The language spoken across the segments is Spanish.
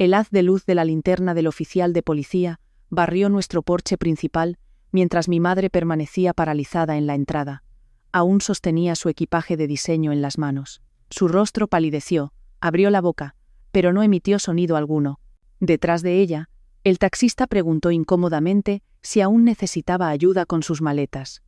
El haz de luz de la linterna del oficial de policía barrió nuestro porche principal mientras mi madre permanecía paralizada en la entrada. Aún sostenía su equipaje de diseño en las manos. Su rostro palideció, abrió la boca, pero no emitió sonido alguno. Detrás de ella, el taxista preguntó incómodamente si aún necesitaba ayuda con sus maletas.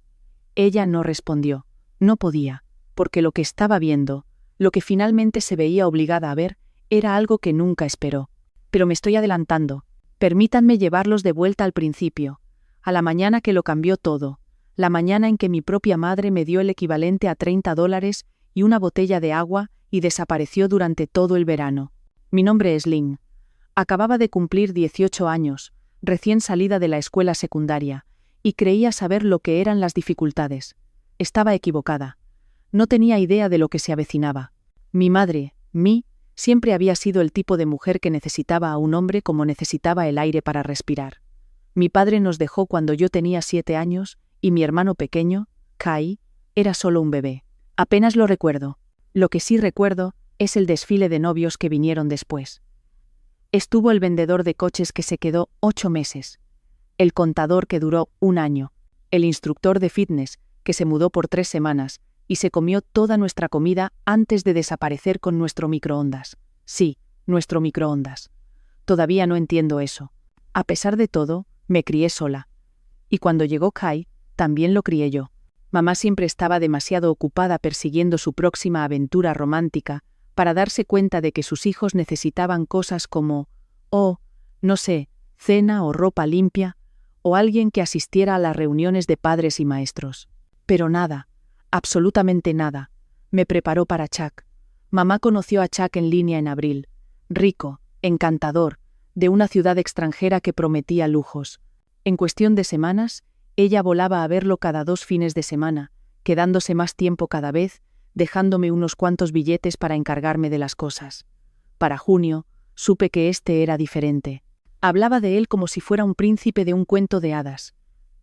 Ella no respondió. No podía, porque lo que estaba viendo, lo que finalmente se veía obligada a ver, era algo que nunca esperó. Pero me estoy adelantando. Permítanme llevarlos de vuelta al principio, a la mañana que lo cambió todo, la mañana en que mi propia madre me dio el equivalente a $30 y una botella de agua y desapareció durante todo el verano. Mi nombre es Lynn. Acababa de cumplir 18 años, recién salida de la escuela secundaria, y creía saber lo que eran las dificultades. Estaba equivocada. No tenía idea de lo que se avecinaba. Mi madre, siempre había sido el tipo de mujer que necesitaba a un hombre como necesitaba el aire para respirar. Mi padre nos dejó cuando yo tenía 7 años, y mi hermano pequeño, Kai, era solo un bebé. Apenas lo recuerdo. Lo que sí recuerdo es el desfile de novios que vinieron después. Estuvo el vendedor de coches que se quedó 8 meses, el contador que duró 1 año, el instructor de fitness que se mudó por 3 semanas y se comió toda nuestra comida antes de desaparecer con nuestro microondas. Sí, nuestro microondas. Todavía no entiendo eso. A pesar de todo, me crié sola. Y cuando llegó Kai, también lo crié yo. Mamá siempre estaba demasiado ocupada persiguiendo su próxima aventura romántica para darse cuenta de que sus hijos necesitaban cosas como, no sé, cena o ropa limpia, o alguien que asistiera a las reuniones de padres y maestros. Pero nada, absolutamente nada, me preparó para Chuck. Mamá conoció a Chuck en línea en abril, rico, encantador, de una ciudad extranjera que prometía lujos. En cuestión de semanas, ella volaba a verlo cada 2 fines de semana, quedándose más tiempo cada vez, dejándome unos cuantos billetes para encargarme de las cosas. Para junio, supe que este era diferente. Hablaba de él como si fuera un príncipe de un cuento de hadas.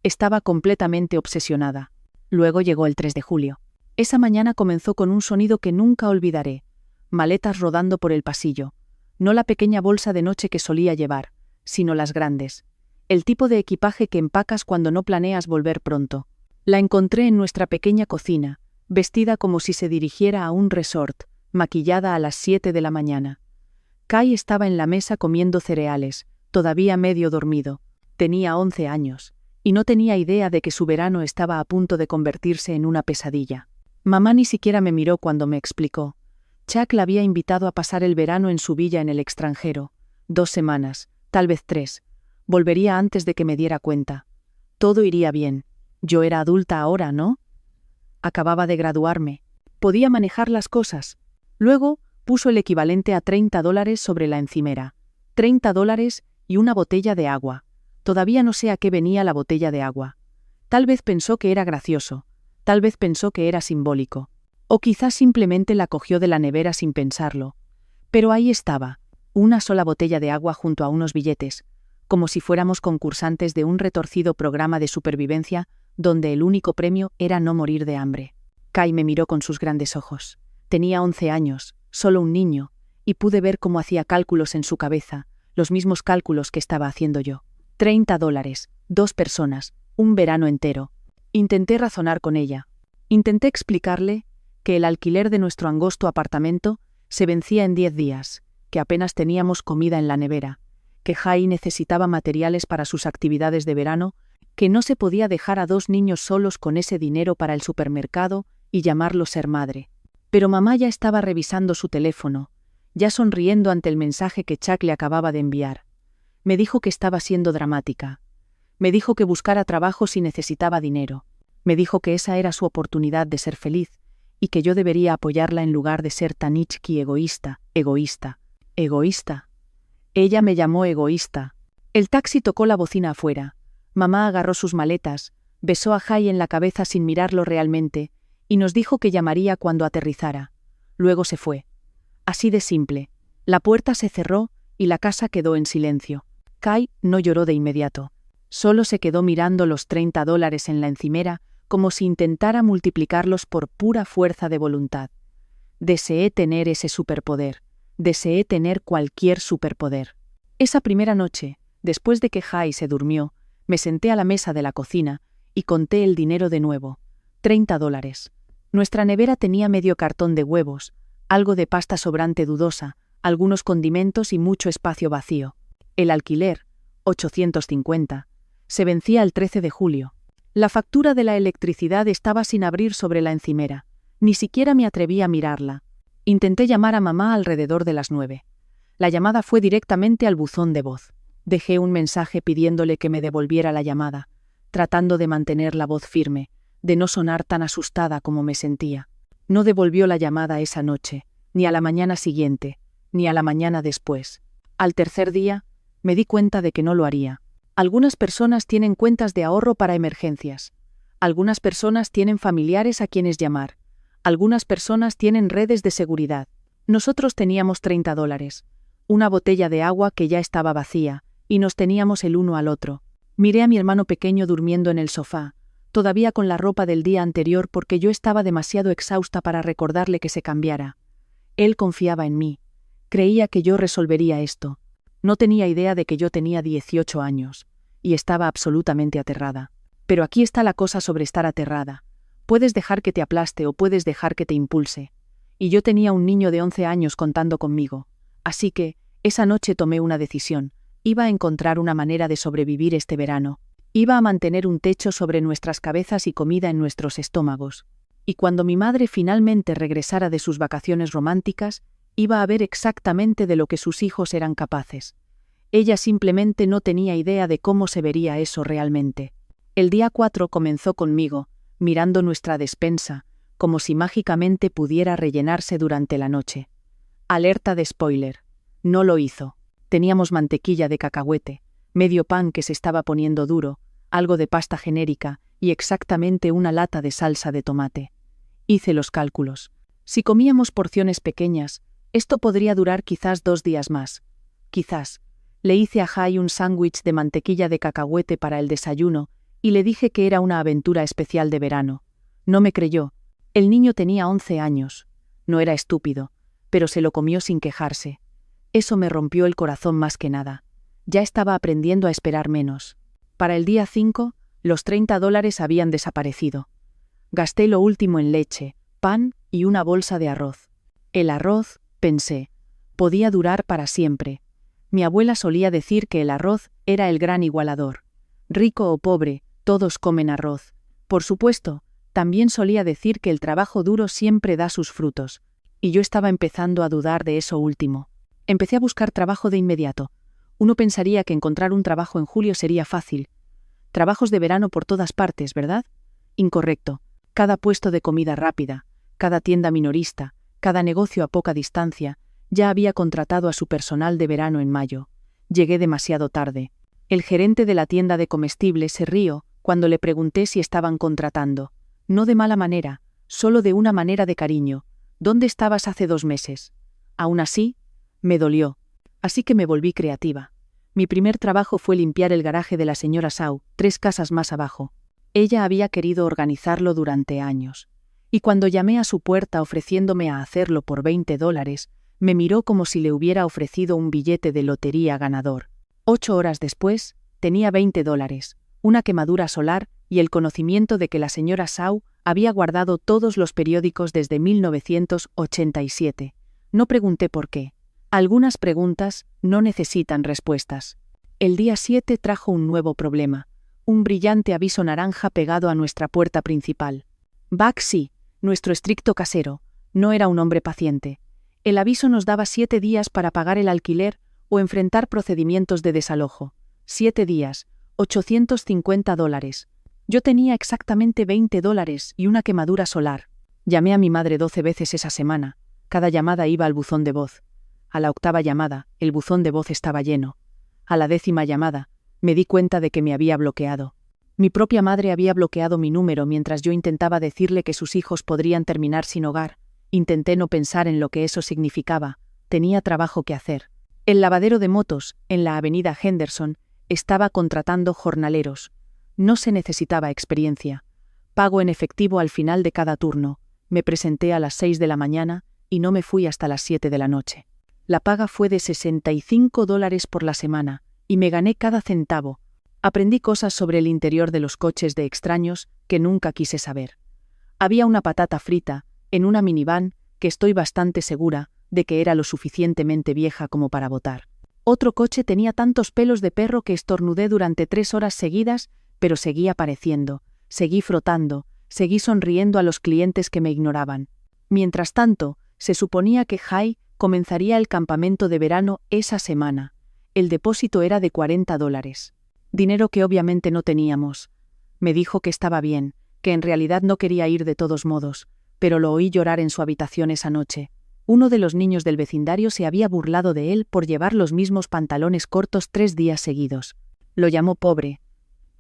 Estaba completamente obsesionada. Luego llegó el 3 de julio. Esa mañana comenzó con un sonido que nunca olvidaré. Maletas rodando por el pasillo. No la pequeña bolsa de noche que solía llevar, sino las grandes. El tipo de equipaje que empacas cuando no planeas volver pronto. La encontré en nuestra pequeña cocina, vestida como si se dirigiera a un resort, maquillada a las 7 de la mañana. Kai estaba en la mesa comiendo cereales, todavía medio dormido. Tenía 11 años, y no tenía idea de que su verano estaba a punto de convertirse en una pesadilla. Mamá ni siquiera me miró cuando me explicó. Chuck la había invitado a pasar el verano en su villa en el extranjero. 2 semanas, tal vez 3. Volvería antes de que me diera cuenta. Todo iría bien. Yo era adulta ahora, ¿no? Acababa de graduarme. Podía manejar las cosas. Luego, puso el equivalente a $30 sobre la encimera. $30 y una botella de agua. Todavía no sé a qué venía la botella de agua. Tal vez pensó que era gracioso. Tal vez pensó que era simbólico. O quizás simplemente la cogió de la nevera sin pensarlo. Pero ahí estaba, una sola botella de agua junto a unos billetes, como si fuéramos concursantes de un retorcido programa de supervivencia donde el único premio era no morir de hambre. Kai me miró con sus grandes ojos. Tenía 11 años, solo un niño, y pude ver cómo hacía cálculos en su cabeza, los mismos cálculos que estaba haciendo yo. $30, 2 personas, un verano entero. Intenté razonar con ella. Intenté explicarle que el alquiler de nuestro angosto apartamento se vencía en 10 días, que apenas teníamos comida en la nevera, que Jai necesitaba materiales para sus actividades de verano, que no se podía dejar a 2 niños solos con ese dinero para el supermercado y llamarlo ser madre. Pero mamá ya estaba revisando su teléfono, ya sonriendo ante el mensaje que Chuck le acababa de enviar. Me dijo que estaba siendo dramática. Me dijo que buscara trabajo si necesitaba dinero. Me dijo que esa era su oportunidad de ser feliz y que yo debería apoyarla en lugar de ser tan egoísta. Egoísta. Ella me llamó egoísta. El taxi tocó la bocina afuera. Mamá agarró sus maletas, besó a Jai en la cabeza sin mirarlo realmente y nos dijo que llamaría cuando aterrizara. Luego se fue. Así de simple. La puerta se cerró y la casa quedó en silencio. Kai no lloró de inmediato. Solo se quedó mirando los $30 en la encimera como si intentara multiplicarlos por pura fuerza de voluntad. Deseé tener ese superpoder. Deseé tener cualquier superpoder. Esa primera noche, después de que Jai se durmió, me senté a la mesa de la cocina y conté el dinero de nuevo. $30. Nuestra nevera tenía medio cartón de huevos, algo de pasta sobrante dudosa, algunos condimentos y mucho espacio vacío. El alquiler, 850, se vencía el 13 de julio. La factura de la electricidad estaba sin abrir sobre la encimera. Ni siquiera me atreví a mirarla. Intenté llamar a mamá alrededor de las 9. La llamada fue directamente al buzón de voz. Dejé un mensaje pidiéndole que me devolviera la llamada, tratando de mantener la voz firme, de no sonar tan asustada como me sentía. No devolvió la llamada esa noche, ni a la mañana siguiente, ni a la mañana después. Al tercer día, me di cuenta de que no lo haría. Algunas personas tienen cuentas de ahorro para emergencias. Algunas personas tienen familiares a quienes llamar. Algunas personas tienen redes de seguridad. Nosotros teníamos $30, una botella de agua que ya estaba vacía, y nos teníamos el uno al otro. Miré a mi hermano pequeño durmiendo en el sofá, todavía con la ropa del día anterior porque yo estaba demasiado exhausta para recordarle que se cambiara. Él confiaba en mí. Creía que yo resolvería esto. No tenía idea de que yo tenía 18 años, y estaba absolutamente aterrada. Pero aquí está la cosa sobre estar aterrada. Puedes dejar que te aplaste o puedes dejar que te impulse. Y yo tenía un niño de 11 años contando conmigo. Así que, esa noche tomé una decisión. Iba a encontrar una manera de sobrevivir este verano. Iba a mantener un techo sobre nuestras cabezas y comida en nuestros estómagos. Y cuando mi madre finalmente regresara de sus vacaciones románticas, iba a ver exactamente de lo que sus hijos eran capaces. Ella simplemente no tenía idea de cómo se vería eso realmente. El día 4 comenzó conmigo, mirando nuestra despensa, como si mágicamente pudiera rellenarse durante la noche. Alerta de spoiler. No lo hizo. Teníamos mantequilla de cacahuete, medio pan que se estaba poniendo duro, algo de pasta genérica y exactamente una lata de salsa de tomate. Hice los cálculos. Si comíamos porciones pequeñas, esto podría durar quizás 2 días más. Quizás. Le hice a Jai un sándwich de mantequilla de cacahuete para el desayuno y le dije que era una aventura especial de verano. No me creyó. El niño tenía 11 años. No era estúpido, pero se lo comió sin quejarse. Eso me rompió el corazón más que nada. Ya estaba aprendiendo a esperar menos. Para el día 5, los $30 habían desaparecido. Gasté lo último en leche, pan y una bolsa de arroz. El arroz, pensé, podía durar para siempre. Mi abuela solía decir que el arroz era el gran igualador. Rico o pobre, todos comen arroz. Por supuesto, también solía decir que el trabajo duro siempre da sus frutos. Y yo estaba empezando a dudar de eso último. Empecé a buscar trabajo de inmediato. Uno pensaría que encontrar un trabajo en julio sería fácil. Trabajos de verano por todas partes, ¿verdad? Incorrecto. Cada puesto de comida rápida, cada tienda minorista, cada negocio a poca distancia, ya había contratado a su personal de verano en mayo. Llegué demasiado tarde. El gerente de la tienda de comestibles se rió cuando le pregunté si estaban contratando. No de mala manera, solo de una manera de cariño. ¿Dónde estabas hace 2 meses? Aún así, me dolió. Así que me volví creativa. Mi primer trabajo fue limpiar el garaje de la señora Sau, 3 casas más abajo. Ella había querido organizarlo durante años. Y cuando llamé a su puerta ofreciéndome a hacerlo por $20, me miró como si le hubiera ofrecido un billete de lotería ganador. 8 horas después, tenía $20, una quemadura solar y el conocimiento de que la señora Sau había guardado todos los periódicos desde 1987. No pregunté por qué. Algunas preguntas no necesitan respuestas. El día 7 trajo un nuevo problema, un brillante aviso naranja pegado a nuestra puerta principal. Baxi, nuestro estricto casero, no era un hombre paciente. El aviso nos daba 7 días para pagar el alquiler o enfrentar procedimientos de desalojo. 7 días, $850. Yo tenía exactamente $20 y una quemadura solar. Llamé a mi madre 12 veces esa semana. Cada llamada iba al buzón de voz. A la 8ª llamada, el buzón de voz estaba lleno. A la 10ª llamada, me di cuenta de que me había bloqueado. Mi propia madre había bloqueado mi número mientras yo intentaba decirle que sus hijos podrían terminar sin hogar. Intenté no pensar en lo que eso significaba. Tenía trabajo que hacer. El lavadero de motos, en la avenida Henderson, estaba contratando jornaleros. No se necesitaba experiencia. Pago en efectivo al final de cada turno. Me presenté a las 6 de la mañana y no me fui hasta las 7 de la noche. La paga fue de $65 por la semana, y me gané cada centavo. Aprendí cosas sobre el interior de los coches de extraños que nunca quise saber. Había una patata frita, en una minivan, que estoy bastante segura de que era lo suficientemente vieja como para botar. Otro coche tenía tantos pelos de perro que estornudé durante 3 horas seguidas, pero seguí apareciendo, seguí frotando, seguí sonriendo a los clientes que me ignoraban. Mientras tanto, se suponía que Jai comenzaría el campamento de verano esa semana. El depósito era de $40. Dinero que obviamente no teníamos. Me dijo que estaba bien, que en realidad no quería ir de todos modos, pero lo oí llorar en su habitación esa noche. Uno de los niños del vecindario se había burlado de él por llevar los mismos pantalones cortos 3 días seguidos. Lo llamó pobre.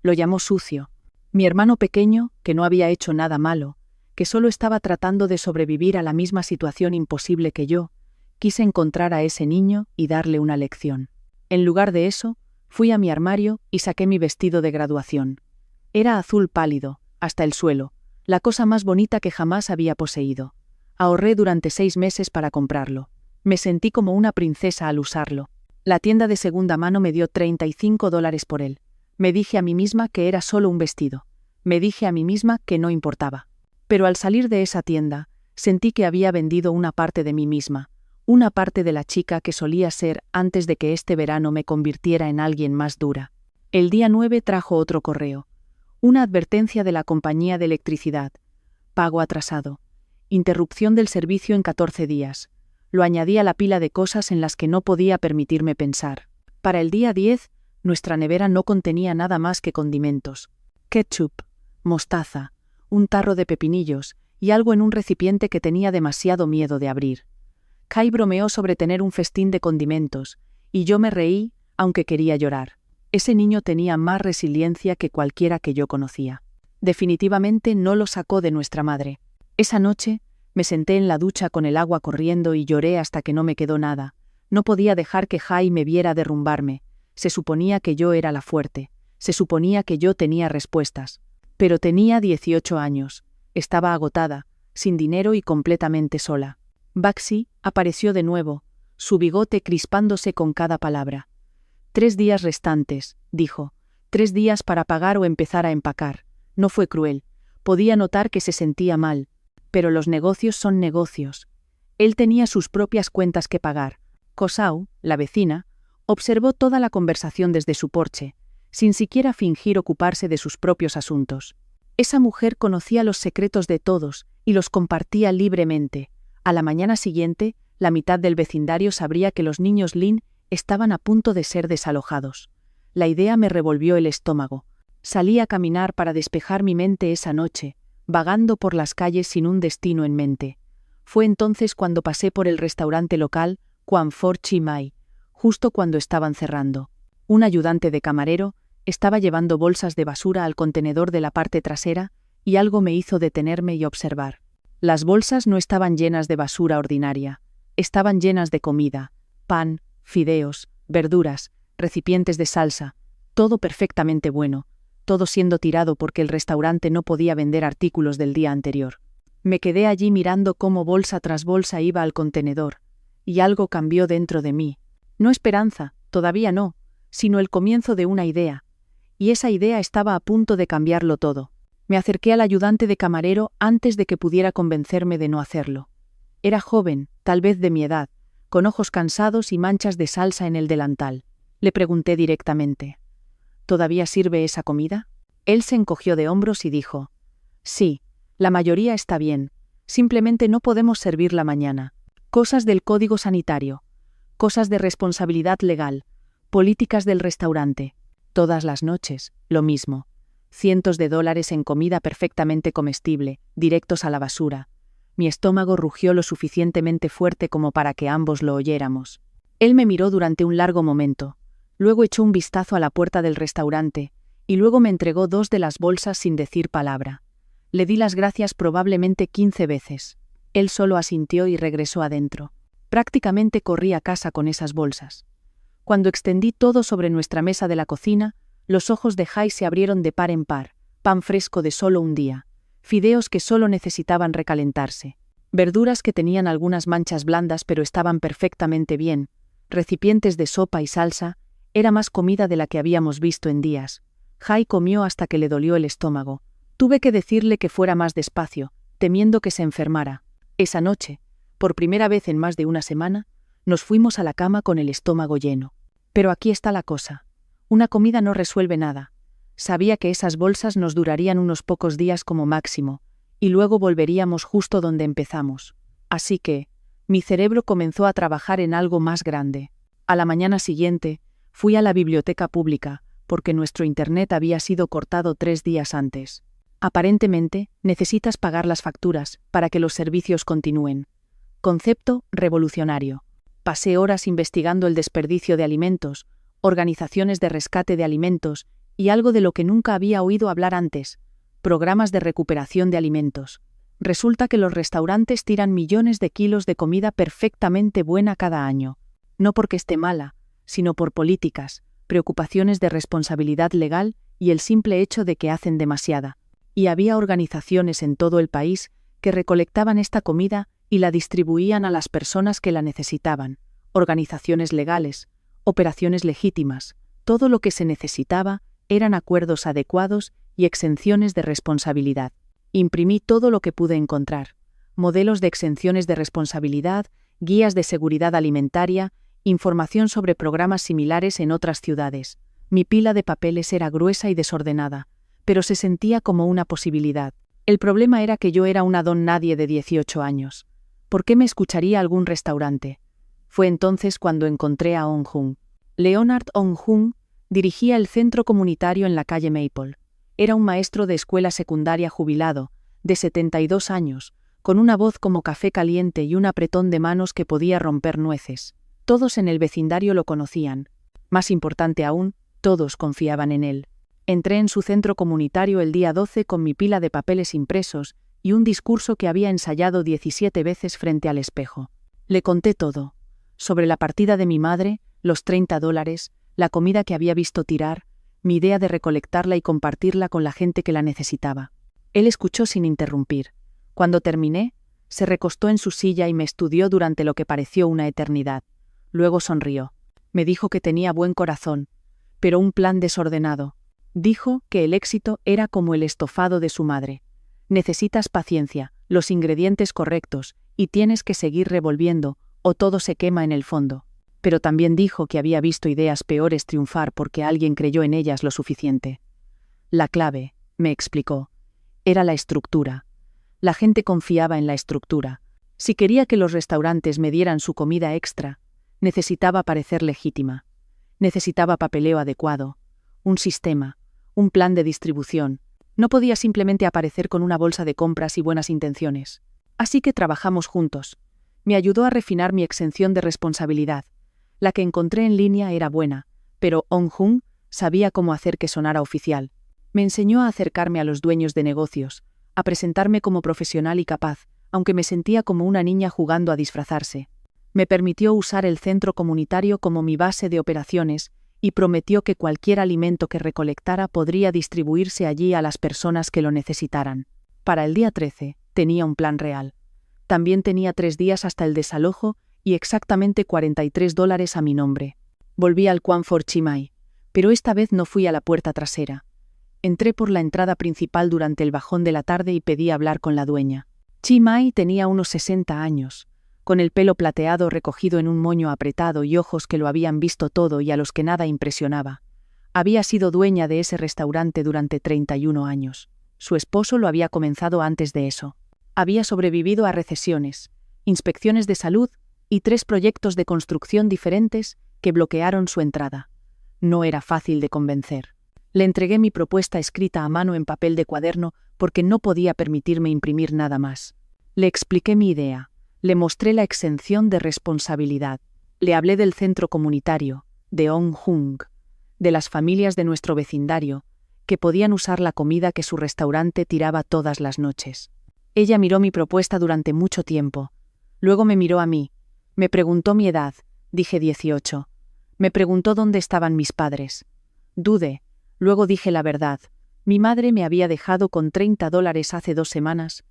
Lo llamó sucio. Mi hermano pequeño, que no había hecho nada malo, que solo estaba tratando de sobrevivir a la misma situación imposible que yo, quise encontrar a ese niño y darle una lección. En lugar de eso, fui a mi armario y saqué mi vestido de graduación. Era azul pálido, hasta el suelo, la cosa más bonita que jamás había poseído. Ahorré durante 6 meses para comprarlo. Me sentí como una princesa al usarlo. La tienda de segunda mano me dio $35 por él. Me dije a mí misma que era solo un vestido. Me dije a mí misma que no importaba. Pero al salir de esa tienda, sentí que había vendido una parte de mí misma, una parte de la chica que solía ser antes de que este verano me convirtiera en alguien más dura. El día 9 trajo otro correo. Una advertencia de la compañía de electricidad. Pago atrasado. Interrupción del servicio en 14 días. Lo añadí a la pila de cosas en las que no podía permitirme pensar. Para el día 10, nuestra nevera no contenía nada más que condimentos. Ketchup, mostaza, un tarro de pepinillos y algo en un recipiente que tenía demasiado miedo de abrir. Kai bromeó sobre tener un festín de condimentos, y yo me reí, aunque quería llorar. Ese niño tenía más resiliencia que cualquiera que yo conocía. Definitivamente no lo sacó de nuestra madre. Esa noche, me senté en la ducha con el agua corriendo y lloré hasta que no me quedó nada. No podía dejar que Jai me viera derrumbarme. Se suponía que yo era la fuerte. Se suponía que yo tenía respuestas. Pero tenía 18 años. Estaba agotada, sin dinero y completamente sola. Baxi apareció de nuevo, su bigote crispándose con cada palabra. 3 días restantes, dijo. 3 días para pagar o empezar a empacar. No fue cruel. Podía notar que se sentía mal. Pero los negocios son negocios. Él tenía sus propias cuentas que pagar. Kosau, la vecina, observó toda la conversación desde su porche, sin siquiera fingir ocuparse de sus propios asuntos. Esa mujer conocía los secretos de todos y los compartía libremente. A la mañana siguiente, la mitad del vecindario sabría que los niños Lin estaban a punto de ser desalojados. La idea me revolvió el estómago. Salí a caminar para despejar mi mente esa noche, vagando por las calles sin un destino en mente. Fue entonces cuando pasé por el restaurante local Quan For Chi Mai, justo cuando estaban cerrando. Un ayudante de camarero estaba llevando bolsas de basura al contenedor de la parte trasera y algo me hizo detenerme y observar. Las bolsas no estaban llenas de basura ordinaria, estaban llenas de comida, pan, fideos, verduras, recipientes de salsa, todo perfectamente bueno, todo siendo tirado porque el restaurante no podía vender artículos del día anterior. Me quedé allí mirando cómo bolsa tras bolsa iba al contenedor, y algo cambió dentro de mí. No esperanza, todavía no, sino el comienzo de una idea, y esa idea estaba a punto de cambiarlo todo. Me acerqué al ayudante de camarero antes de que pudiera convencerme de no hacerlo. Era joven, tal vez de mi edad, con ojos cansados y manchas de salsa en el delantal. Le pregunté directamente: ¿todavía sirve esa comida? Él se encogió de hombros y dijo: sí, la mayoría está bien, simplemente no podemos servirla mañana. Cosas del código sanitario, cosas de responsabilidad legal, políticas del restaurante. Todas las noches, lo mismo. Cientos de dólares en comida perfectamente comestible, directos a la basura. Mi estómago rugió lo suficientemente fuerte como para que ambos lo oyéramos. Él me miró durante un largo momento. Luego echó un vistazo a la puerta del restaurante, y luego me entregó 2 de las bolsas sin decir palabra. Le di las gracias probablemente 15 veces. Él solo asintió y regresó adentro. Prácticamente corrí a casa con esas bolsas. Cuando extendí todo sobre nuestra mesa de la cocina, los ojos de Jai se abrieron de par en par, pan fresco de solo un día, fideos que solo necesitaban recalentarse. Verduras que tenían algunas manchas blandas pero estaban perfectamente bien, recipientes de sopa y salsa, era más comida de la que habíamos visto en días. Jai comió hasta que le dolió el estómago. Tuve que decirle que fuera más despacio, temiendo que se enfermara. Esa noche, por primera vez en más de una semana, nos fuimos a la cama con el estómago lleno. Pero aquí está la cosa. Una comida no resuelve nada. Sabía que esas bolsas nos durarían unos pocos días como máximo, y luego volveríamos justo donde empezamos. Así que, mi cerebro comenzó a trabajar en algo más grande. A la mañana siguiente, fui a la biblioteca pública, porque nuestro internet había sido cortado 3 días antes. Aparentemente, necesitas pagar las facturas para que los servicios continúen. Concepto revolucionario. Pasé horas investigando el desperdicio de alimentos, organizaciones de rescate de alimentos y algo de lo que nunca había oído hablar antes, programas de recuperación de alimentos. Resulta que los restaurantes tiran millones de kilos de comida perfectamente buena cada año. No porque esté mala, sino por políticas, preocupaciones de responsabilidad legal y el simple hecho de que hacen demasiada. Y había organizaciones en todo el país que recolectaban esta comida y la distribuían a las personas que la necesitaban. Organizaciones legales, operaciones legítimas, todo lo que se necesitaba eran acuerdos adecuados y exenciones de responsabilidad. Imprimí todo lo que pude encontrar: modelos de exenciones de responsabilidad, guías de seguridad alimentaria, información sobre programas similares en otras ciudades. Mi pila de papeles era gruesa y desordenada, pero se sentía como una posibilidad. El problema era que yo era una don nadie de 18 años. ¿Por qué me escucharía algún restaurante? Fue entonces cuando encontré a On-Jung. Leonard On-Jung dirigía el centro comunitario en la calle Maple. Era un maestro de escuela secundaria jubilado, de 72 años, con una voz como café caliente y un apretón de manos que podía romper nueces. Todos en el vecindario lo conocían. Más importante aún, todos confiaban en él. Entré en su centro comunitario el día 12 con mi pila de papeles impresos y un discurso que había ensayado 17 veces frente al espejo. Le conté todo. Sobre la partida de mi madre, los $30, la comida que había visto tirar, mi idea de recolectarla y compartirla con la gente que la necesitaba. Él escuchó sin interrumpir. Cuando terminé, se recostó en su silla y me estudió durante lo que pareció una eternidad. Luego sonrió. Me dijo que tenía buen corazón, pero un plan desordenado. Dijo que el éxito era como el estofado de su madre. Necesitas paciencia, los ingredientes correctos, y tienes que seguir revolviendo, o todo se quema en el fondo. Pero también dijo que había visto ideas peores triunfar porque alguien creyó en ellas lo suficiente. La clave, me explicó, era la estructura. La gente confiaba en la estructura. Si quería que los restaurantes me dieran su comida extra, necesitaba parecer legítima. Necesitaba papeleo adecuado, un sistema, un plan de distribución. No podía simplemente aparecer con una bolsa de compras y buenas intenciones. Así que trabajamos juntos. Me ayudó a refinar mi exención de responsabilidad. La que encontré en línea era buena, pero On-Jung sabía cómo hacer que sonara oficial. Me enseñó a acercarme a los dueños de negocios, a presentarme como profesional y capaz, aunque me sentía como una niña jugando a disfrazarse. Me permitió usar el centro comunitario como mi base de operaciones y prometió que cualquier alimento que recolectara podría distribuirse allí a las personas que lo necesitaran. Para el día 13, tenía un plan real. También tenía 3 días hasta el desalojo y exactamente $43 a mi nombre. Volví al Kwan for Chimay, pero esta vez no fui a la puerta trasera. Entré por la entrada principal durante el bajón de la tarde y pedí hablar con la dueña. Chimay tenía unos 60 años, con el pelo plateado recogido en un moño apretado y ojos que lo habían visto todo y a los que nada impresionaba. Había sido dueña de ese restaurante durante 31 años. Su esposo lo había comenzado antes de eso. Había sobrevivido a recesiones, inspecciones de salud y 3 proyectos de construcción diferentes que bloquearon su entrada. No era fácil de convencer. Le entregué mi propuesta escrita a mano en papel de cuaderno porque no podía permitirme imprimir nada más. Le expliqué mi idea. Le mostré la exención de responsabilidad. Le hablé del centro comunitario, de On-Jung, de las familias de nuestro vecindario, que podían usar la comida que su restaurante tiraba todas las noches. Ella miró mi propuesta durante mucho tiempo. Luego me miró a mí. Me preguntó mi edad. Dije 18. Me preguntó dónde estaban mis padres. Dudé. Luego dije la verdad. Mi madre me había dejado con $30 hace 2 semanas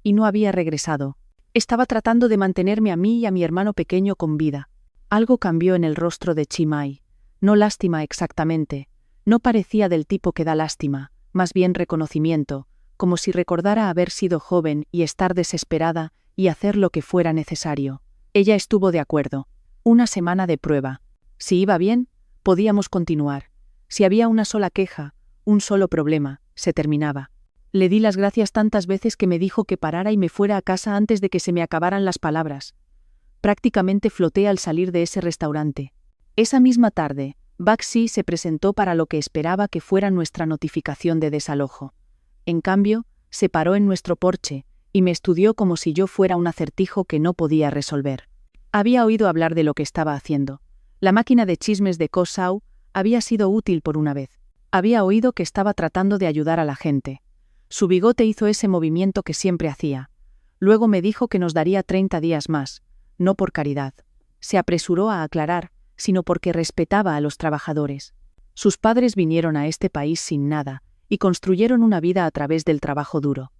y no había regresado. Estaba tratando de mantenerme a mí y a mi hermano pequeño con vida. Algo cambió en el rostro de Chimay. No lástima exactamente. No parecía del tipo que da lástima, más bien reconocimiento, como si recordara haber sido joven y estar desesperada y hacer lo que fuera necesario. Ella estuvo de acuerdo. Una semana de prueba. Si iba bien, podíamos continuar. Si había una sola queja, un solo problema, se terminaba. Le di las gracias tantas veces que me dijo que parara y me fuera a casa antes de que se me acabaran las palabras. Prácticamente floté al salir de ese restaurante. Esa misma tarde, Baxi se presentó para lo que esperaba que fuera nuestra notificación de desalojo. En cambio, se paró en nuestro porche y me estudió como si yo fuera un acertijo que no podía resolver. Había oído hablar de lo que estaba haciendo. La máquina de chismes de Kosau había sido útil por una vez. Había oído que estaba tratando de ayudar a la gente. Su bigote hizo ese movimiento que siempre hacía. Luego me dijo que nos daría 30 días más, no por caridad. Se apresuró a aclarar, sino porque respetaba a los trabajadores. Sus padres vinieron a este país sin nada, y construyeron una vida a través del trabajo duro.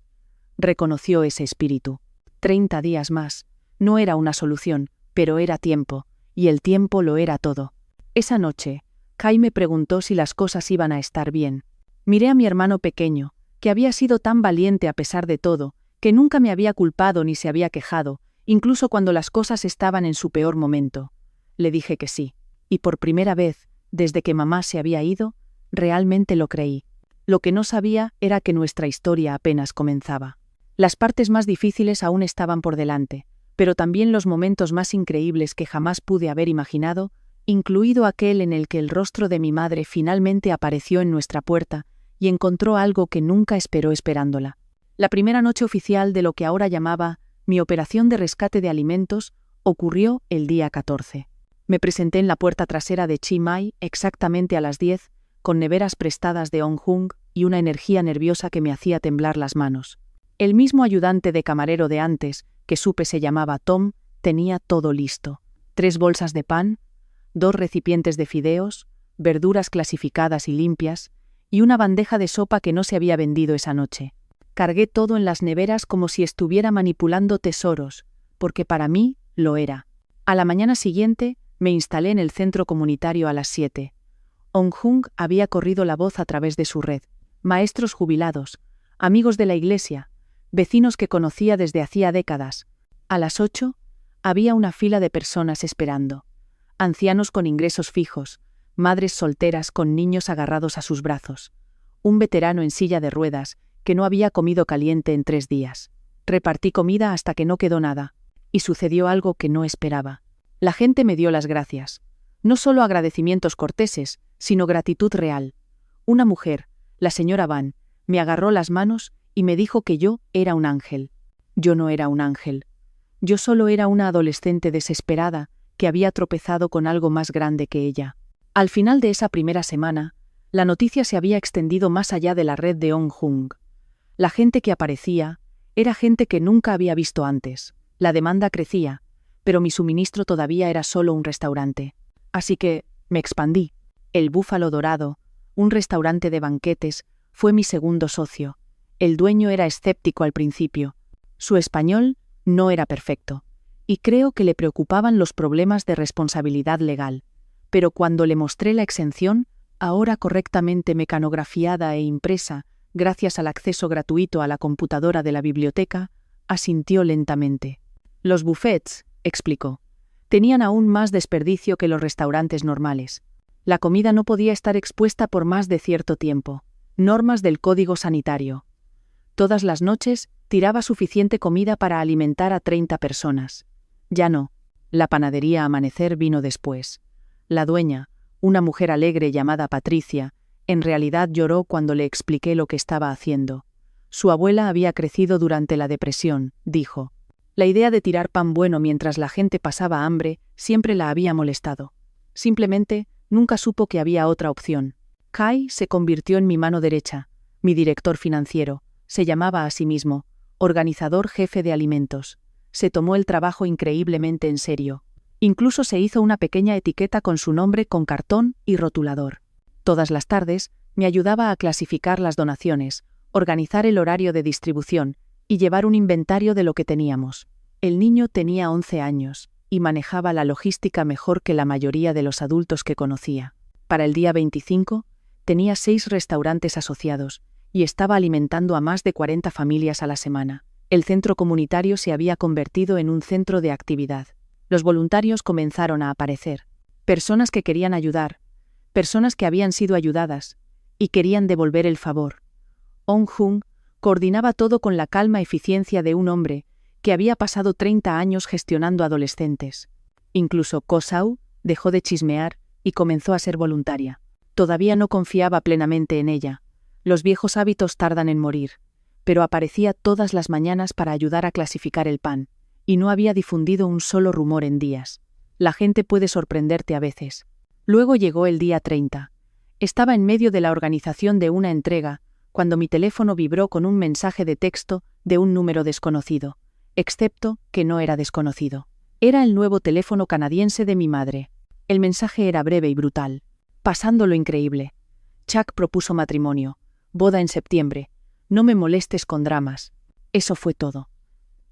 Reconoció ese espíritu. 30 días más. No era una solución, pero era tiempo, y el tiempo lo era todo. Esa noche, Kai me preguntó si las cosas iban a estar bien. Miré a mi hermano pequeño, que había sido tan valiente a pesar de todo, que nunca me había culpado ni se había quejado, incluso cuando las cosas estaban en su peor momento. Le dije que sí, y por primera vez, desde que mamá se había ido, realmente lo creí. Lo que no sabía era que nuestra historia apenas comenzaba. Las partes más difíciles aún estaban por delante, pero también los momentos más increíbles que jamás pude haber imaginado, incluido aquel en el que el rostro de mi madre finalmente apareció en nuestra puerta y encontró algo que nunca esperó esperándola. La primera noche oficial de lo que ahora llamaba mi operación de rescate de alimentos ocurrió el día 14. Me presenté en la puerta trasera de Chimay exactamente a las 10, con neveras prestadas de Onghung y una energía nerviosa que me hacía temblar las manos. El mismo ayudante de camarero de antes, que supe se llamaba Tom, tenía todo listo. 3 bolsas de pan, 2 recipientes de fideos, verduras clasificadas y limpias, y una bandeja de sopa que no se había vendido esa noche. Cargué todo en las neveras como si estuviera manipulando tesoros, porque para mí lo era. A la mañana siguiente, me instalé en el centro comunitario a las 7. Onghung había corrido la voz a través de su red. Maestros jubilados, amigos de la iglesia, vecinos que conocía desde hacía décadas. A las 8, había una fila de personas esperando. Ancianos con ingresos fijos, madres solteras con niños agarrados a sus brazos. Un veterano en silla de ruedas, que no había comido caliente en 3 días. Repartí comida hasta que no quedó nada. Y sucedió algo que no esperaba. La gente me dio las gracias. No solo agradecimientos corteses, sino gratitud real. Una mujer, la señora Van, me agarró las manos y me dijo que yo era un ángel. Yo no era un ángel. Yo solo era una adolescente desesperada que había tropezado con algo más grande que ella. Al final de esa primera semana, la noticia se había extendido más allá de la red de Onghung. La gente que aparecía era gente que nunca había visto antes. La demanda crecía, pero mi suministro todavía era solo un restaurante. Así que me expandí. El Búfalo Dorado, un restaurante de banquetes, fue mi segundo socio. El dueño era escéptico al principio. Su español no era perfecto, y creo que le preocupaban los problemas de responsabilidad legal. Pero cuando le mostré la exención, ahora correctamente mecanografiada e impresa, gracias al acceso gratuito a la computadora de la biblioteca, asintió lentamente. Los buffets, explicó, tenían aún más desperdicio que los restaurantes normales. La comida no podía estar expuesta por más de cierto tiempo. Normas del Código Sanitario. Todas las noches tiraba suficiente comida para alimentar a 30 personas. Ya no. La panadería Amanecer vino después. La dueña, una mujer alegre llamada Patricia, en realidad lloró cuando le expliqué lo que estaba haciendo. Su abuela había crecido durante la depresión, dijo. La idea de tirar pan bueno mientras la gente pasaba hambre siempre la había molestado. Simplemente, nunca supo que había otra opción. Kai se convirtió en mi mano derecha, mi director financiero. Se llamaba a sí mismo, organizador jefe de alimentos. Se tomó el trabajo increíblemente en serio. Incluso se hizo una pequeña etiqueta con su nombre con cartón y rotulador. Todas las tardes, me ayudaba a clasificar las donaciones, organizar el horario de distribución y llevar un inventario de lo que teníamos. El niño tenía 11 años y manejaba la logística mejor que la mayoría de los adultos que conocía. Para el día 25, tenía 6 restaurantes asociados y estaba alimentando a más de 40 familias a la semana. El centro comunitario se había convertido en un centro de actividad. Los voluntarios comenzaron a aparecer. Personas que querían ayudar, personas que habían sido ayudadas y querían devolver el favor. On-Jung coordinaba todo con la calma eficiencia de un hombre que había pasado 30 años gestionando adolescentes. Incluso Ko-Sau dejó de chismear y comenzó a ser voluntaria. Todavía no confiaba plenamente en ella. Los viejos hábitos tardan en morir, pero aparecía todas las mañanas para ayudar a clasificar el pan, y no había difundido un solo rumor en días. La gente puede sorprenderte a veces. Luego llegó el día 30. Estaba en medio de la organización de una entrega, cuando mi teléfono vibró con un mensaje de texto de un número desconocido, excepto que no era desconocido. Era el nuevo teléfono canadiense de mi madre. El mensaje era breve y brutal. Pasando lo increíble. Chuck propuso matrimonio. Boda en septiembre. No me molestes con dramas. Eso fue todo.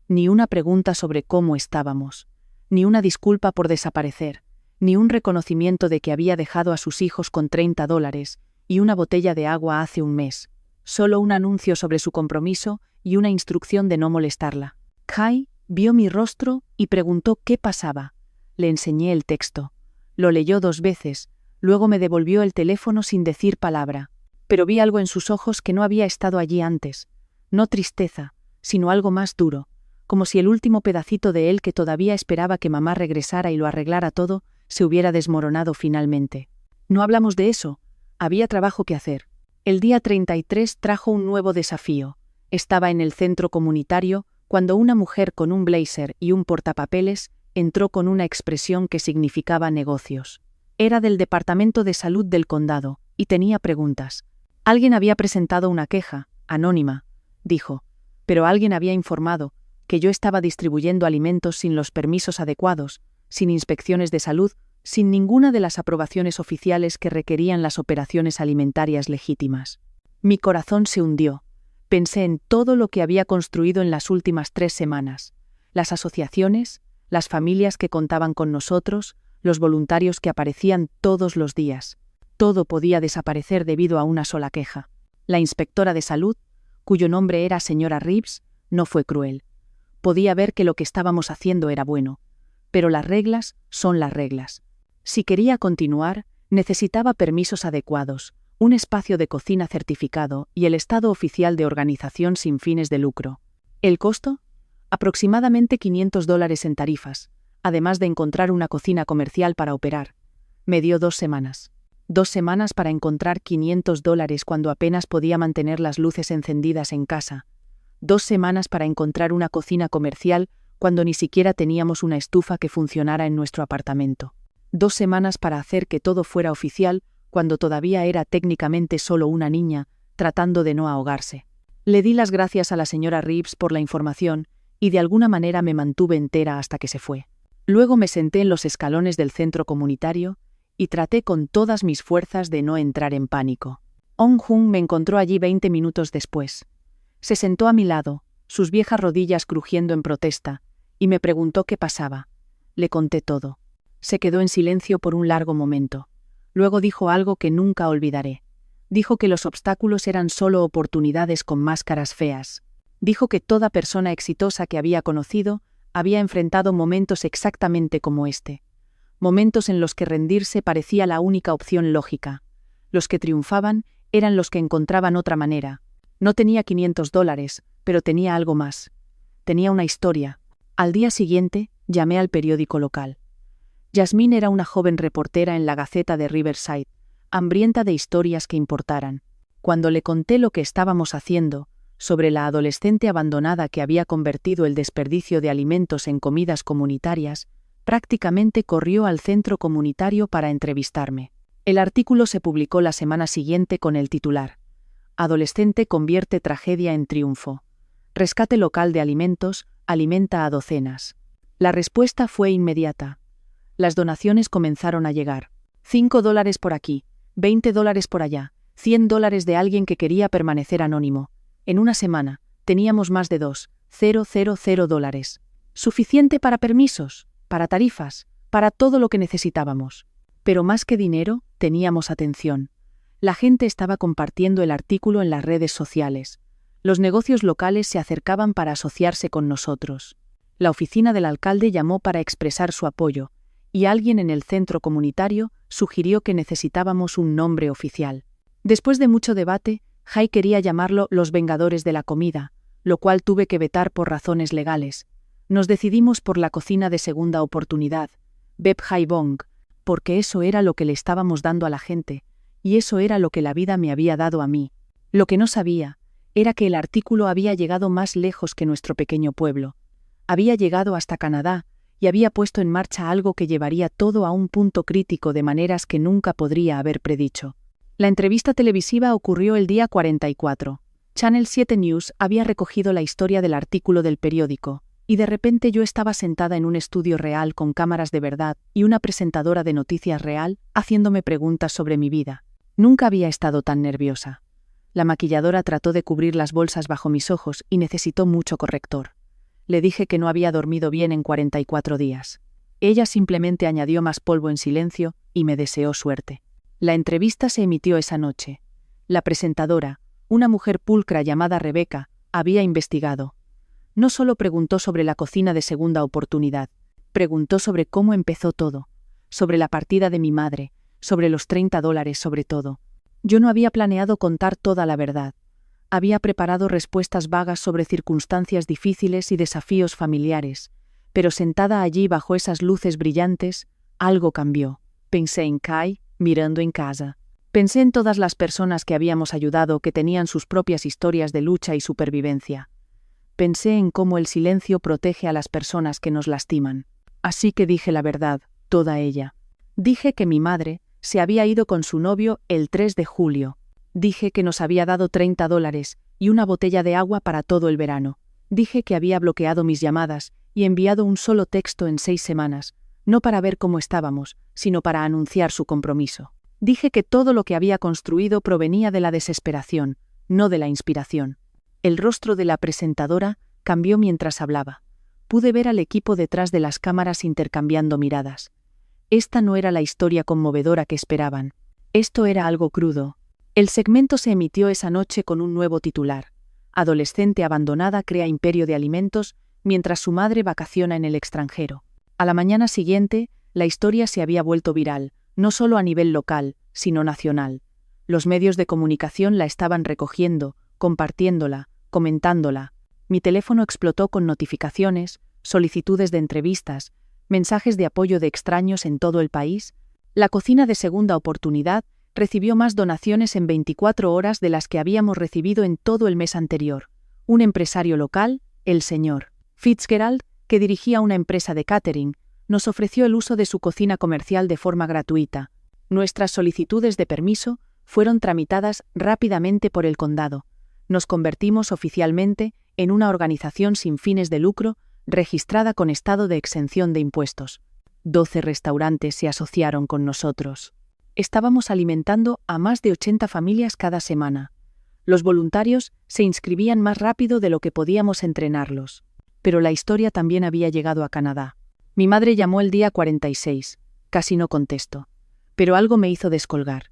Ni una pregunta sobre cómo estábamos. Ni una disculpa por desaparecer. Ni un reconocimiento de que había dejado a sus hijos con $30 y una botella de agua hace un mes. Solo un anuncio sobre su compromiso y una instrucción de no molestarla. Kai vio mi rostro y preguntó qué pasaba. Le enseñé el texto. Lo leyó 2 veces, luego me devolvió el teléfono sin decir palabra. Pero vi algo en sus ojos que no había estado allí antes. No tristeza, sino algo más duro, como si el último pedacito de él que todavía esperaba que mamá regresara y lo arreglara todo, se hubiera desmoronado finalmente. No hablamos de eso. Había trabajo que hacer. El día 33 trajo un nuevo desafío. Estaba en el centro comunitario cuando una mujer con un blazer y un portapapeles entró con una expresión que significaba negocios. Era del Departamento de Salud del condado, y tenía preguntas. Alguien había presentado una queja, anónima, dijo, pero alguien había informado que yo estaba distribuyendo alimentos sin los permisos adecuados, sin inspecciones de salud, sin ninguna de las aprobaciones oficiales que requerían las operaciones alimentarias legítimas. Mi corazón se hundió. Pensé en todo lo que había construido en las últimas 3 semanas. Las asociaciones, las familias que contaban con nosotros, los voluntarios que aparecían todos los días. Todo podía desaparecer debido a una sola queja. La inspectora de salud, cuyo nombre era señora Reeves, no fue cruel. Podía ver que lo que estábamos haciendo era bueno. Pero las reglas son las reglas. Si quería continuar, necesitaba permisos adecuados, un espacio de cocina certificado y el estado oficial de organización sin fines de lucro. ¿El costo? Aproximadamente $500 en tarifas, además de encontrar una cocina comercial para operar. Me dio 2 semanas. 2 semanas para encontrar $500 cuando apenas podía mantener las luces encendidas en casa. 2 semanas para encontrar una cocina comercial cuando ni siquiera teníamos una estufa que funcionara en nuestro apartamento. 2 semanas para hacer que todo fuera oficial cuando todavía era técnicamente solo una niña, tratando de no ahogarse. Le di las gracias a la señora Reeves por la información y de alguna manera me mantuve entera hasta que se fue. Luego me senté en los escalones del centro comunitario y traté con todas mis fuerzas de no entrar en pánico. On-Jung me encontró allí 20 minutos después. Se sentó a mi lado, sus viejas rodillas crujiendo en protesta, y me preguntó qué pasaba. Le conté todo. Se quedó en silencio por un largo momento. Luego dijo algo que nunca olvidaré. Dijo que los obstáculos eran solo oportunidades con máscaras feas. Dijo que toda persona exitosa que había conocido había enfrentado momentos exactamente como este. Momentos en los que rendirse parecía la única opción lógica. Los que triunfaban eran los que encontraban otra manera. No tenía $500, pero tenía algo más. Tenía una historia. Al día siguiente, llamé al periódico local. Yasmine era una joven reportera en la Gaceta de Riverside, hambrienta de historias que importaran. Cuando le conté lo que estábamos haciendo, sobre la adolescente abandonada que había convertido el desperdicio de alimentos en comidas comunitarias, prácticamente corrió al centro comunitario para entrevistarme. El artículo se publicó la semana siguiente con el titular: Adolescente convierte tragedia en triunfo. Rescate local de alimentos, alimenta a docenas. La respuesta fue inmediata. Las donaciones comenzaron a llegar. $5 por aquí, $20 por allá, $100 de alguien que quería permanecer anónimo. En una semana, teníamos más de $2,000. Suficiente para permisos, para tarifas, para todo lo que necesitábamos. Pero más que dinero, teníamos atención. La gente estaba compartiendo el artículo en las redes sociales. Los negocios locales se acercaban para asociarse con nosotros. La oficina del alcalde llamó para expresar su apoyo, y alguien en el centro comunitario sugirió que necesitábamos un nombre oficial. Después de mucho debate, Jai quería llamarlo Los Vengadores de la Comida, lo cual tuve que vetar por razones legales. Nos decidimos por la cocina de segunda oportunidad, Bep Jai Bong, porque eso era lo que le estábamos dando a la gente, y eso era lo que la vida me había dado a mí. Lo que no sabía era que el artículo había llegado más lejos que nuestro pequeño pueblo. Había llegado hasta Canadá, y había puesto en marcha algo que llevaría todo a un punto crítico de maneras que nunca podría haber predicho. La entrevista televisiva ocurrió el día 44. Channel 7 News había recogido la historia del artículo del periódico, y de repente yo estaba sentada en un estudio real con cámaras de verdad y una presentadora de noticias real haciéndome preguntas sobre mi vida. Nunca había estado tan nerviosa. La maquilladora trató de cubrir las bolsas bajo mis ojos y necesitó mucho corrector. Le dije que no había dormido bien en 44 días. Ella simplemente añadió más polvo en silencio y me deseó suerte. La entrevista se emitió esa noche. La presentadora, una mujer pulcra llamada Rebeca, había investigado. No solo preguntó sobre la cocina de segunda oportunidad, preguntó sobre cómo empezó todo, sobre la partida de mi madre, sobre los $30 sobre todo. Yo no había planeado contar toda la verdad. Había preparado respuestas vagas sobre circunstancias difíciles y desafíos familiares, pero sentada allí bajo esas luces brillantes, algo cambió. Pensé en Kai, mirando en casa. Pensé en todas las personas que habíamos ayudado que tenían sus propias historias de lucha y supervivencia. Pensé en cómo el silencio protege a las personas que nos lastiman. Así que dije la verdad, toda ella. Dije que mi madre se había ido con su novio el 3 de julio. Dije que nos había dado $30 y una botella de agua para todo el verano. Dije que había bloqueado mis llamadas y enviado un solo texto en 6 semanas, no para ver cómo estábamos, sino para anunciar su compromiso. Dije que todo lo que había construido provenía de la desesperación, no de la inspiración. El rostro de la presentadora cambió mientras hablaba. Pude ver al equipo detrás de las cámaras intercambiando miradas. Esta no era la historia conmovedora que esperaban. Esto era algo crudo. El segmento se emitió esa noche con un nuevo titular. Adolescente abandonada crea imperio de alimentos mientras su madre vacaciona en el extranjero. A la mañana siguiente, la historia se había vuelto viral, no solo a nivel local, sino nacional. Los medios de comunicación la estaban recogiendo, compartiéndola, comentándola. Mi teléfono explotó con notificaciones, solicitudes de entrevistas, mensajes de apoyo de extraños en todo el país. La cocina de segunda oportunidad recibió más donaciones en 24 horas de las que habíamos recibido en todo el mes anterior. Un empresario local, el señor Fitzgerald, que dirigía una empresa de catering, nos ofreció el uso de su cocina comercial de forma gratuita. Nuestras solicitudes de permiso fueron tramitadas rápidamente por el condado. Nos convertimos oficialmente en una organización sin fines de lucro, registrada con estado de exención de impuestos. 12 restaurantes se asociaron con nosotros. Estábamos alimentando a más de 80 familias cada semana. Los voluntarios se inscribían más rápido de lo que podíamos entrenarlos. Pero la historia también había llegado a Canadá. Mi madre llamó el día 46. Casi no contesto. Pero algo me hizo descolgar.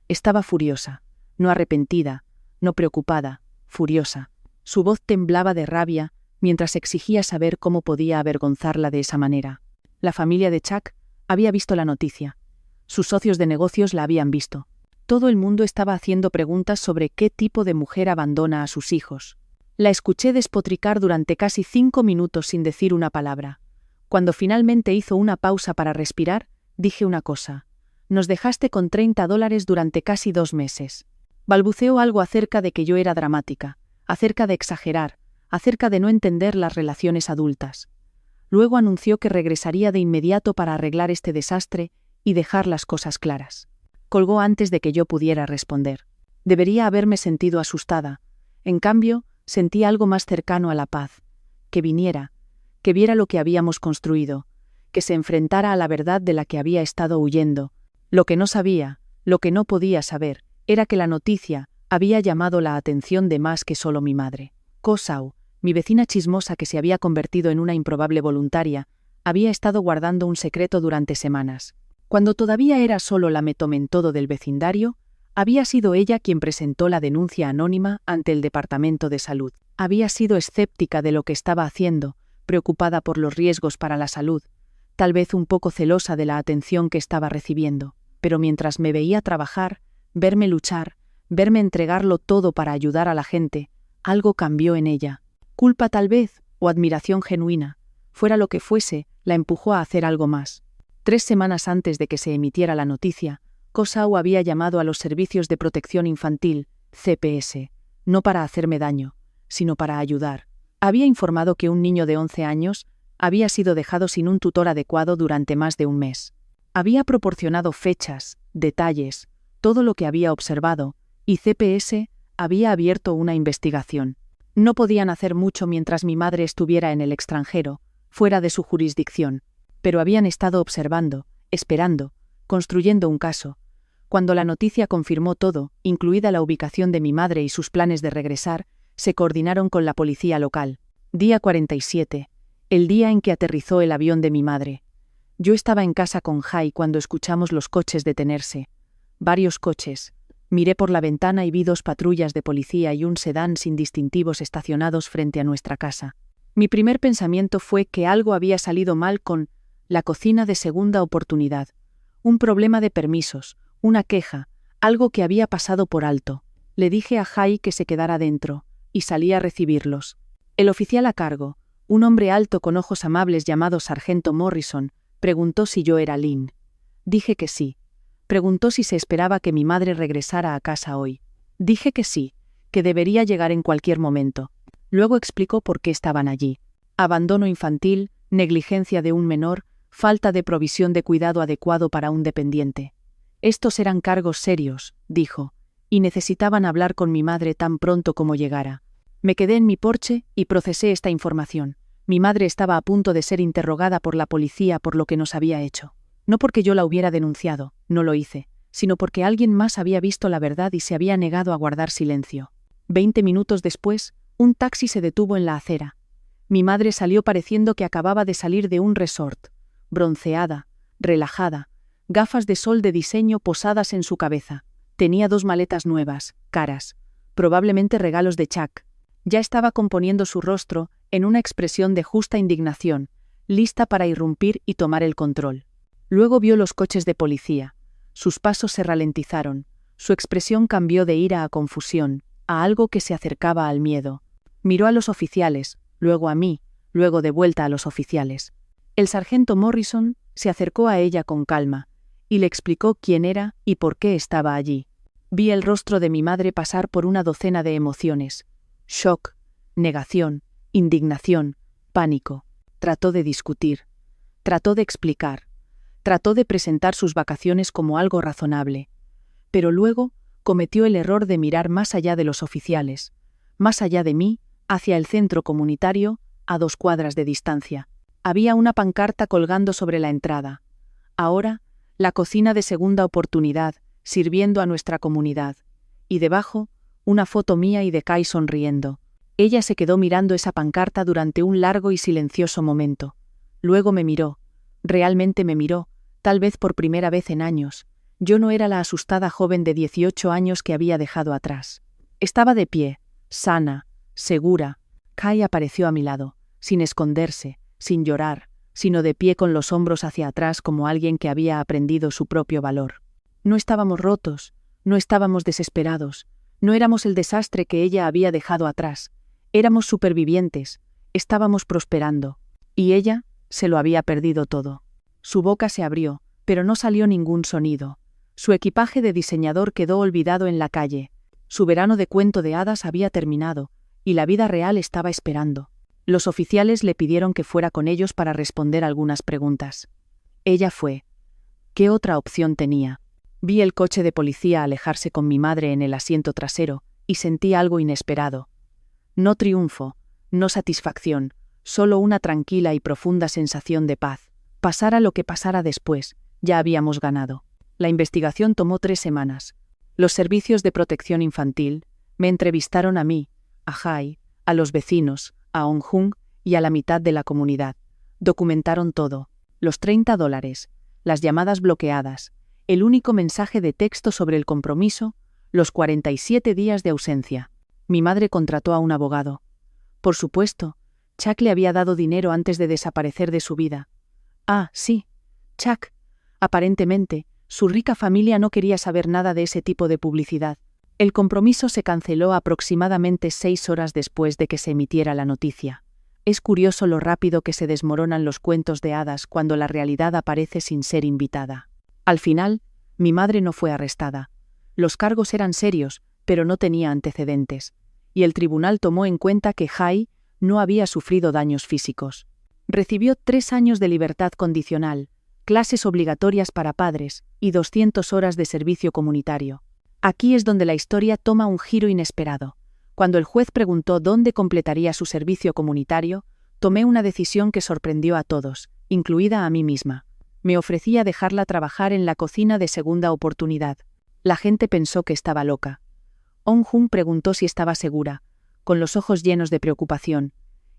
Estaba furiosa, no arrepentida, no preocupada, furiosa. Su voz temblaba de rabia mientras exigía saber cómo podía avergonzarla de esa manera. La familia de Chuck había visto la noticia. Sus socios de negocios la habían visto. Todo el mundo estaba haciendo preguntas sobre qué tipo de mujer abandona a sus hijos. La escuché despotricar durante casi 5 minutos sin decir una palabra. Cuando finalmente hizo una pausa para respirar, dije una cosa. Nos dejaste con $30 durante casi 2 meses. Balbuceó algo acerca de que yo era dramática, acerca de exagerar, acerca de no entender las relaciones adultas. Luego anunció que regresaría de inmediato para arreglar este desastre y dejar las cosas claras. Colgó antes de que yo pudiera responder. Debería haberme sentido asustada. En cambio, sentí algo más cercano a la paz. Que viniera, que viera lo que habíamos construido, que se enfrentara a la verdad de la que había estado huyendo. Lo que no sabía, lo que no podía saber, era que la noticia había llamado la atención de más que solo mi madre. Kosau, Mi vecina chismosa, que se había convertido en una improbable voluntaria, había estado guardando un secreto durante semanas. Cuando todavía era solo la metomentodo del vecindario, había sido ella quien presentó la denuncia anónima ante el Departamento de Salud. Había sido escéptica de lo que estaba haciendo, preocupada por los riesgos para la salud, tal vez un poco celosa de la atención que estaba recibiendo, pero mientras me veía trabajar, verme luchar, verme entregarlo todo para ayudar a la gente, algo cambió en ella. Culpa tal vez, o admiración genuina, fuera lo que fuese, la empujó a hacer algo más. 3 semanas antes de que se emitiera la noticia, Kosau había llamado a los Servicios de Protección Infantil, CPS, no para hacerme daño, sino para ayudar. Había informado que un niño de 11 años había sido dejado sin un tutor adecuado durante más de un mes. Había proporcionado fechas, detalles, todo lo que había observado, y CPS había abierto una investigación. No podían hacer mucho mientras mi madre estuviera en el extranjero, fuera de su jurisdicción, pero habían estado observando, esperando, construyendo un caso. Cuando la noticia confirmó todo, incluida la ubicación de mi madre y sus planes de regresar, se coordinaron con la policía local. Día 47, el día en que aterrizó el avión de mi madre. Yo estaba en casa con Jai cuando escuchamos los coches detenerse. Varios coches. Miré por la ventana y vi 2 patrullas de policía y un sedán sin distintivos estacionados frente a nuestra casa. Mi primer pensamiento fue que algo había salido mal con la cocina de segunda oportunidad. Un problema de permisos, una queja, algo que había pasado por alto. Le dije a Jai que se quedara dentro, y salí a recibirlos. El oficial a cargo, un hombre alto con ojos amables llamado Sargento Morrison, preguntó si yo era Lynn. Dije que sí. Preguntó si se esperaba que mi madre regresara a casa hoy. Dije que sí, que debería llegar en cualquier momento. Luego explicó por qué estaban allí. Abandono infantil, negligencia de un menor, falta de provisión de cuidado adecuado para un dependiente. Estos eran cargos serios, dijo, y necesitaban hablar con mi madre tan pronto como llegara. Me quedé en mi porche y procesé esta información. Mi madre estaba a punto de ser interrogada por la policía por lo que nos había hecho. No porque yo la hubiera denunciado, no lo hice, sino porque alguien más había visto la verdad y se había negado a guardar silencio. 20 minutos después, un taxi se detuvo en la acera. Mi madre salió pareciendo que acababa de salir de un resort, bronceada, relajada, gafas de sol de diseño posadas en su cabeza. Tenía 2 maletas nuevas, caras, probablemente regalos de Chuck. Ya estaba componiendo su rostro en una expresión de justa indignación, lista para irrumpir y tomar el control. Luego vio los coches de policía. Sus pasos se ralentizaron. Su expresión cambió de ira a confusión, a algo que se acercaba al miedo. Miró a los oficiales, luego a mí, luego de vuelta a los oficiales. El sargento Morrison se acercó a ella con calma, y le explicó quién era y por qué estaba allí. Vi el rostro de mi madre pasar por una docena de emociones. Shock, negación, indignación, pánico. Trató de discutir. Trató de explicar. Trató de presentar sus vacaciones como algo razonable. Pero luego cometió el error de mirar más allá de los oficiales, más allá de mí, hacia el centro comunitario, a 2 cuadras de distancia. Había una pancarta colgando sobre la entrada. Ahora, la cocina de segunda oportunidad, sirviendo a nuestra comunidad. Y debajo, una foto mía y de Kai sonriendo. Ella se quedó mirando esa pancarta durante un largo y silencioso momento. Luego me miró. Realmente me miró, tal vez por primera vez en años. Yo no era la asustada joven de 18 años que había dejado atrás. Estaba de pie, sana, segura. Kai apareció a mi lado, sin esconderse, sin llorar, sino de pie con los hombros hacia atrás como alguien que había aprendido su propio valor. No estábamos rotos, no estábamos desesperados, no éramos el desastre que ella había dejado atrás. Éramos supervivientes, estábamos prosperando. Y ella se lo había perdido todo. Su boca se abrió, pero no salió ningún sonido. Su equipaje de diseñador quedó olvidado en la calle. Su verano de cuento de hadas había terminado, y la vida real estaba esperando. Los oficiales le pidieron que fuera con ellos para responder algunas preguntas. Ella fue. ¿Qué otra opción tenía? Vi el coche de policía alejarse con mi madre en el asiento trasero, y sentí algo inesperado. No triunfo, no satisfacción, solo una tranquila y profunda sensación de paz. Pasara lo que pasara después, ya habíamos ganado. La investigación tomó 3 semanas. Los servicios de protección infantil me entrevistaron a mí, a Jai, a los vecinos, a Ong Jung y a la mitad de la comunidad. Documentaron todo. Los $30, las llamadas bloqueadas, el único mensaje de texto sobre el compromiso, los 47 días de ausencia. Mi madre contrató a un abogado. Por supuesto, Chuck le había dado dinero antes de desaparecer de su vida. Ah, sí, Chuck. Aparentemente, su rica familia no quería saber nada de ese tipo de publicidad. El compromiso se canceló aproximadamente 6 horas después de que se emitiera la noticia. Es curioso lo rápido que se desmoronan los cuentos de hadas cuando la realidad aparece sin ser invitada. Al final, mi madre no fue arrestada. Los cargos eran serios, pero no tenía antecedentes, y el tribunal tomó en cuenta que Jai no había sufrido daños físicos. Recibió 3 años de libertad condicional, clases obligatorias para padres y 200 horas de servicio comunitario. Aquí es donde la historia toma un giro inesperado. Cuando el juez preguntó dónde completaría su servicio comunitario, tomé una decisión que sorprendió a todos, incluida a mí misma. Me ofrecía dejarla trabajar en la cocina de segunda oportunidad. La gente pensó que estaba loca. Ong Jung preguntó si estaba segura, con los ojos llenos de preocupación.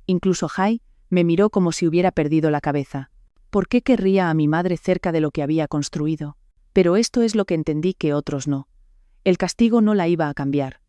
Incluso Jai me miró como si hubiera perdido la cabeza. ¿Por qué querría a mi madre cerca de lo que había construido? Pero esto es lo que entendí que otros no. El castigo no la iba a cambiar.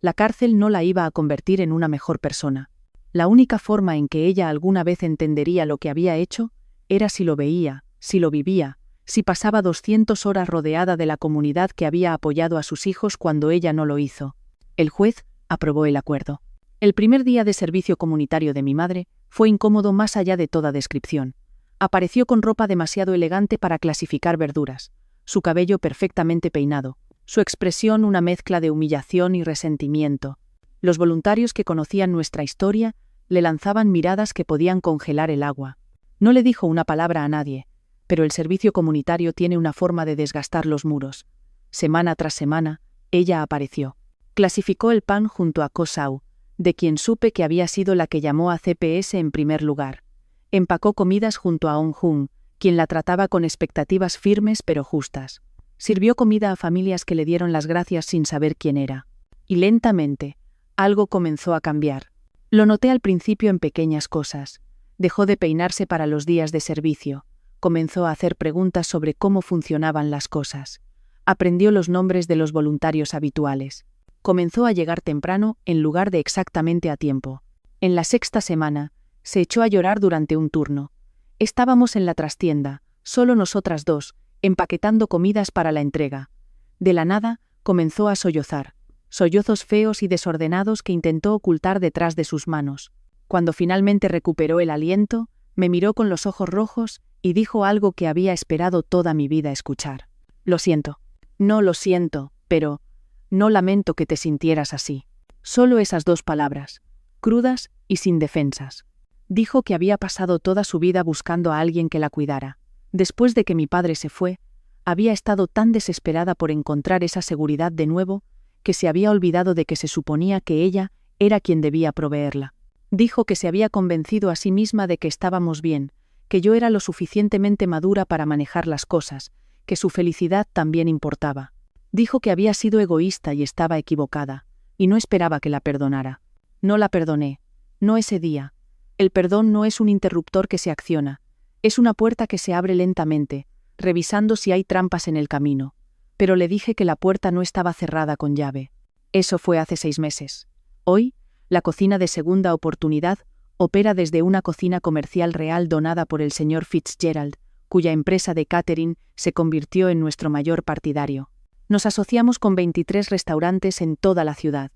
La cárcel no la iba a convertir en una mejor persona. La única forma en que ella alguna vez entendería lo que había hecho era si lo veía, si lo vivía, si pasaba 200 horas rodeada de la comunidad que había apoyado a sus hijos cuando ella no lo hizo. El juez aprobó el acuerdo. El primer día de servicio comunitario de mi madre fue incómodo más allá de toda descripción. Apareció con ropa demasiado elegante para clasificar verduras, su cabello perfectamente peinado, su expresión una mezcla de humillación y resentimiento. Los voluntarios que conocían nuestra historia le lanzaban miradas que podían congelar el agua. No le dijo una palabra a nadie, pero el servicio comunitario tiene una forma de desgastar los muros. Semana tras semana, ella apareció. Clasificó el pan junto a Ko Sau, de quien supe que había sido la que llamó a CPS en primer lugar. Empacó comidas junto a Ong Jung, quien la trataba con expectativas firmes pero justas. Sirvió comida a familias que le dieron las gracias sin saber quién era. Y lentamente, algo comenzó a cambiar. Lo noté al principio en pequeñas cosas. Dejó de peinarse para los días de servicio. Comenzó a hacer preguntas sobre cómo funcionaban las cosas. Aprendió los nombres de los voluntarios habituales. Comenzó a llegar temprano en lugar de exactamente a tiempo. En la 6ª semana, se echó a llorar durante un turno. Estábamos en la trastienda, solo nosotras dos, empaquetando comidas para la entrega. De la nada, comenzó a sollozar. Sollozos feos y desordenados que intentó ocultar detrás de sus manos. Cuando finalmente recuperó el aliento, me miró con los ojos rojos y dijo algo que había esperado toda mi vida escuchar. Lo siento. No lo siento, pero no lamento que te sintieras así. Solo esas 2 palabras, crudas y sin defensas. Dijo que había pasado toda su vida buscando a alguien que la cuidara. Después de que mi padre se fue, había estado tan desesperada por encontrar esa seguridad de nuevo, que se había olvidado de que se suponía que ella era quien debía proveerla. Dijo que se había convencido a sí misma de que estábamos bien, que yo era lo suficientemente madura para manejar las cosas, que su felicidad también importaba. Dijo que había sido egoísta y estaba equivocada, y no esperaba que la perdonara. No la perdoné, no ese día. El perdón no es un interruptor que se acciona, es una puerta que se abre lentamente, revisando si hay trampas en el camino. Pero le dije que la puerta no estaba cerrada con llave. Eso fue hace 6 meses. Hoy, la cocina de segunda oportunidad opera desde una cocina comercial real donada por el señor Fitzgerald, cuya empresa de catering se convirtió en nuestro mayor partidario. Nos asociamos con 23 restaurantes en toda la ciudad.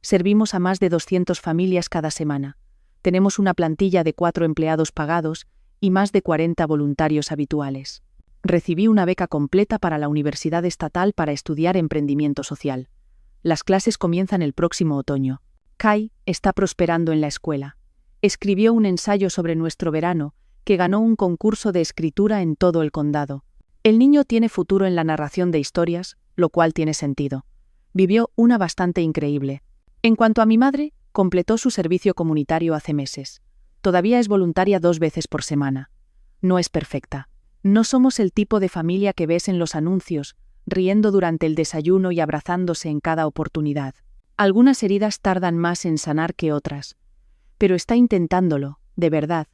Servimos a más de 200 familias cada semana. Tenemos una plantilla de 4 empleados pagados y más de 40 voluntarios habituales. Recibí una beca completa para la Universidad Estatal para estudiar emprendimiento social. Las clases comienzan el próximo otoño. Kai está prosperando en la escuela. Escribió un ensayo sobre nuestro verano, que ganó un concurso de escritura en todo el condado. El niño tiene futuro en la narración de historias, lo cual tiene sentido. Vivió una bastante increíble. En cuanto a mi madre, completó su servicio comunitario hace meses. Todavía es voluntaria 2 veces por semana. No es perfecta. No somos el tipo de familia que ves en los anuncios, riendo durante el desayuno y abrazándose en cada oportunidad. Algunas heridas tardan más en sanar que otras. Pero está intentándolo, de verdad.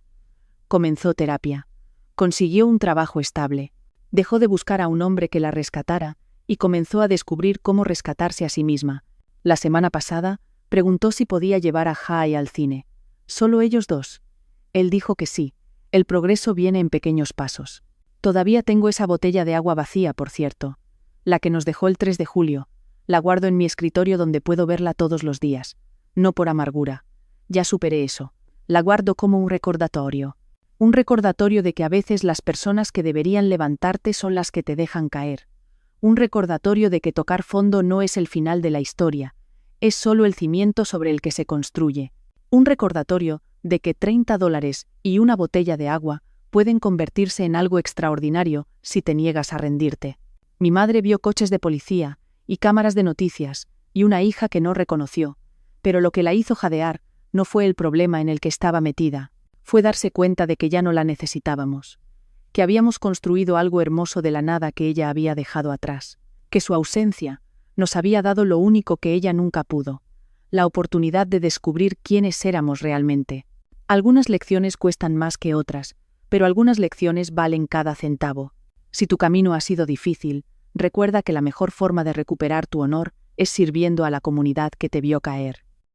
Comenzó terapia. Consiguió un trabajo estable. Dejó de buscar a un hombre que la rescatara y comenzó a descubrir cómo rescatarse a sí misma. La semana pasada, preguntó si podía llevar a Jai al cine. ¿Solo ellos dos? Él dijo que sí. El progreso viene en pequeños pasos. Todavía tengo esa botella de agua vacía, por cierto. La que nos dejó el 3 de julio. La guardo en mi escritorio donde puedo verla todos los días. No por amargura. Ya superé eso. La guardo como un recordatorio. Un recordatorio de que a veces las personas que deberían levantarte son las que te dejan caer. Un recordatorio de que tocar fondo no es el final de la historia, es solo el cimiento sobre el que se construye. Un recordatorio de que $30 y una botella de agua pueden convertirse en algo extraordinario si te niegas a rendirte. Mi madre vio coches de policía y cámaras de noticias y una hija que no reconoció, pero lo que la hizo jadear no fue el problema en el que estaba metida, fue darse cuenta de que ya no la necesitábamos, que habíamos construido algo hermoso de la nada que ella había dejado atrás, que su ausencia nos había dado lo único que ella nunca pudo, la oportunidad de descubrir quiénes éramos realmente. Algunas lecciones cuestan más que otras, pero algunas lecciones valen cada centavo. Si tu camino ha sido difícil, recuerda que la mejor forma de recuperar tu honor es sirviendo a la comunidad que te vio caer.